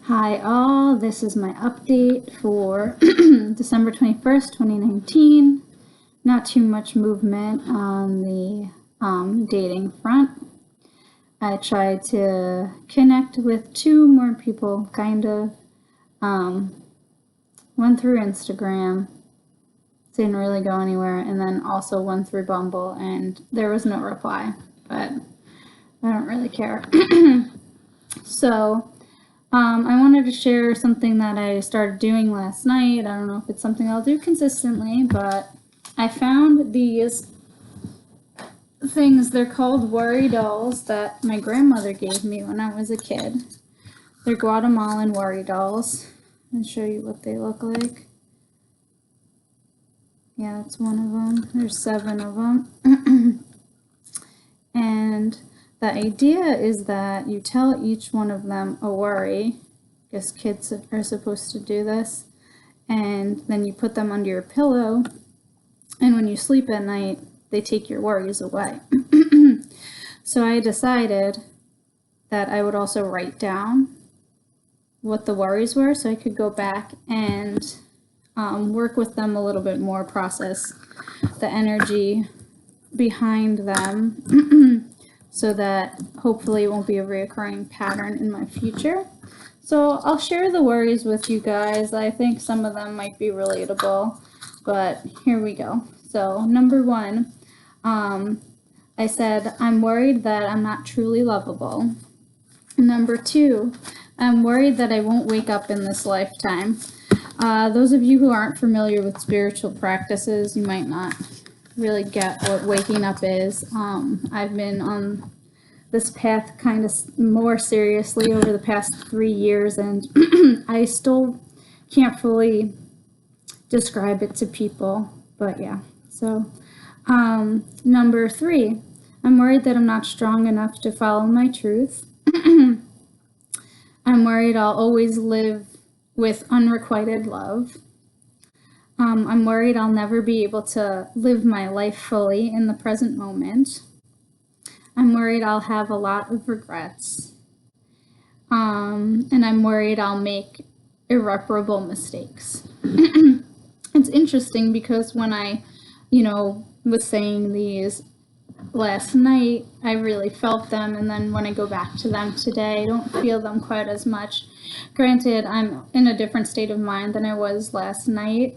Hi all, this is my update for December 21st, 2019. Not too much movement on the dating front. I tried to connect with 2 more people, kind of. One through Instagram, didn't really go anywhere, and then also one through Bumble, and there was no reply, but I don't really care. So, I wanted to share something that I started doing last night. I don't know if it's something I'll do consistently, but I found these things. They're called worry dolls that my grandmother gave me when I was a kid. They're Guatemalan worry dolls. I'll show you what they look like. Yeah, that's one of them. There's 7 of them. And the idea is that you tell each one of them a worry. I guess kids are supposed to do this. And then you put them under your pillow. And when you sleep at night, they take your worries away. So I decided that I would also write down what the worries were so I could go back and work with them a little bit more, process the energy behind them so that hopefully it won't be a reoccurring pattern in my future. So I'll share the worries with you guys. I think some of them might be relatable, but here we go. So number 1, I said, I'm worried that I'm not truly lovable. Number 2, I'm worried that I won't wake up in this lifetime. Those of you who aren't familiar with spiritual practices, you might not really get what waking up is. I've been on this path kind of more seriously over the past 3 years, and I still can't fully describe it to people, but yeah. So number 3, I'm worried that I'm not strong enough to follow my truth. I'm worried I'll always live with unrequited love. I'm worried I'll never be able to live my life fully in the present moment. I'm worried I'll have a lot of regrets. And I'm worried I'll make irreparable mistakes. It's interesting because when I, was saying these last night, I really felt them, and then when I go back to them today, I don't feel them quite as much. Granted, I'm in a different state of mind than I was last night.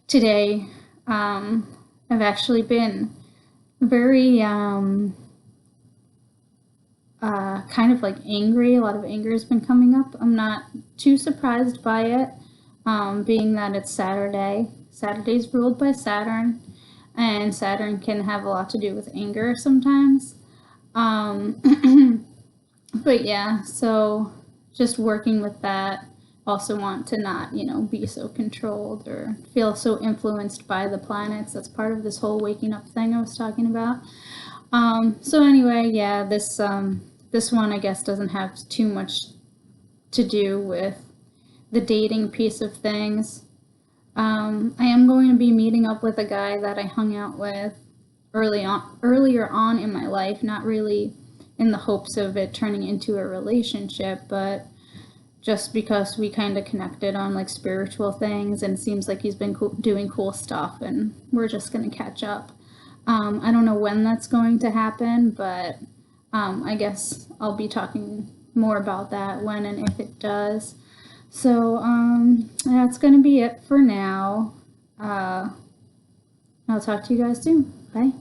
Today, I've actually been very kind of like angry. A lot of anger has been coming up. I'm not too surprised by it, being that it's Saturday. Saturday's ruled by Saturn, and Saturn can have a lot to do with anger sometimes. But yeah, so just working with that. Also want to not, be so controlled or feel so influenced by the planets. That's part of this whole waking up thing I was talking about. So anyway, yeah, this one I guess doesn't have too much to do with the dating piece of things. I am going to be meeting up with a guy that I hung out with earlier on in my life, not really in the hopes of it turning into a relationship, but just because we kind of connected on like spiritual things, and it seems like he's been doing cool stuff, and we're just going to catch up. I don't know when that's going to happen, but I guess I'll be talking more about that when and if it does. So that's going to be it for now. I'll talk to you guys soon. Bye.